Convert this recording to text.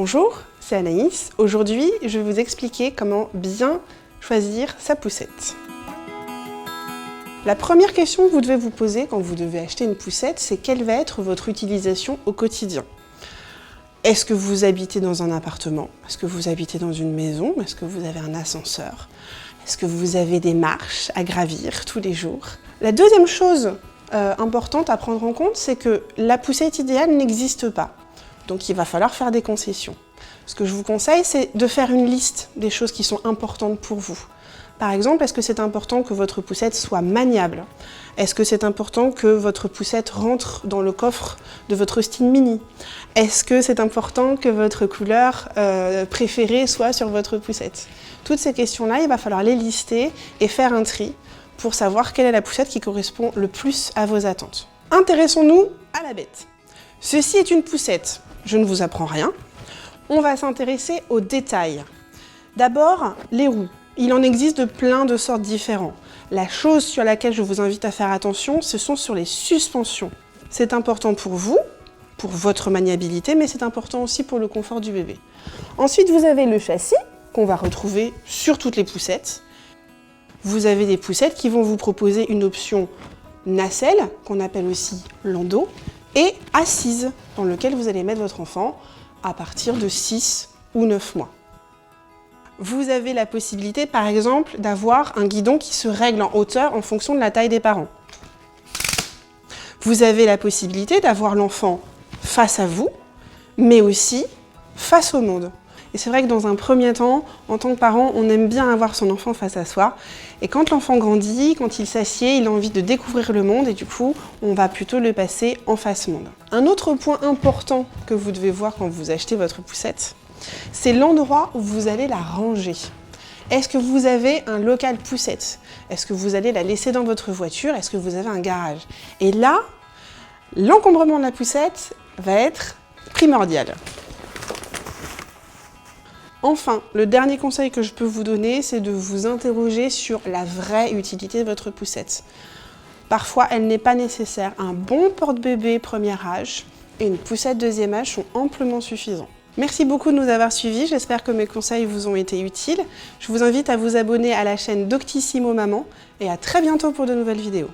Bonjour, c'est Anaïs. Aujourd'hui, je vais vous expliquer comment bien choisir sa poussette. La première question que vous devez vous poser quand vous devez acheter une poussette, c'est quelle va être votre utilisation au quotidien. Est-ce que vous habitez dans un appartement? Est-ce que vous habitez dans une maison? Est-ce que vous avez un ascenseur? Est-ce que vous avez des marches à gravir tous les jours? La deuxième chose importante à prendre en compte, c'est que la poussette idéale n'existe pas. Donc il va falloir faire des concessions. Ce que je vous conseille, c'est de faire une liste des choses qui sont importantes pour vous. Par exemple, est-ce que c'est important que votre poussette soit maniable? Est-ce que c'est important que votre poussette rentre dans le coffre de votre Austin Mini? Est-ce que c'est important que votre couleur préférée soit sur votre poussette? Toutes ces questions-là, il va falloir les lister et faire un tri pour savoir quelle est la poussette qui correspond le plus à vos attentes. Intéressons-nous à la bête. Ceci est une poussette. Je ne vous apprends rien. On va s'intéresser aux détails. D'abord, les roues. Il en existe de plein de sortes différents. La chose sur laquelle je vous invite à faire attention, ce sont sur les suspensions. C'est important pour vous, pour votre maniabilité, mais c'est important aussi pour le confort du bébé. Ensuite, vous avez le châssis, qu'on va retrouver sur toutes les poussettes. Vous avez des poussettes qui vont vous proposer une option nacelle, qu'on appelle aussi landau, et assise, dans lequel vous allez mettre votre enfant à partir de 6 ou 9 mois. Vous avez la possibilité, par exemple, d'avoir un guidon qui se règle en hauteur en fonction de la taille des parents. Vous avez la possibilité d'avoir l'enfant face à vous, mais aussi face au monde. Et c'est vrai que dans un premier temps, en tant que parent, on aime bien avoir son enfant face à soi. Et quand l'enfant grandit, quand il s'assied, il a envie de découvrir le monde et du coup, on va plutôt le passer en face monde. Un autre point important que vous devez voir quand vous achetez votre poussette, c'est l'endroit où vous allez la ranger. Est-ce que vous avez un local poussette? Est-ce que vous allez la laisser dans votre voiture? Est-ce que vous avez un garage? Et là, l'encombrement de la poussette va être primordial. Enfin, le dernier conseil que je peux vous donner, c'est de vous interroger sur la vraie utilité de votre poussette. Parfois, elle n'est pas nécessaire. Un bon porte-bébé premier âge et une poussette deuxième âge sont amplement suffisants. Merci beaucoup de nous avoir suivis, j'espère que mes conseils vous ont été utiles. Je vous invite à vous abonner à la chaîne Doctissimo Maman et à très bientôt pour de nouvelles vidéos.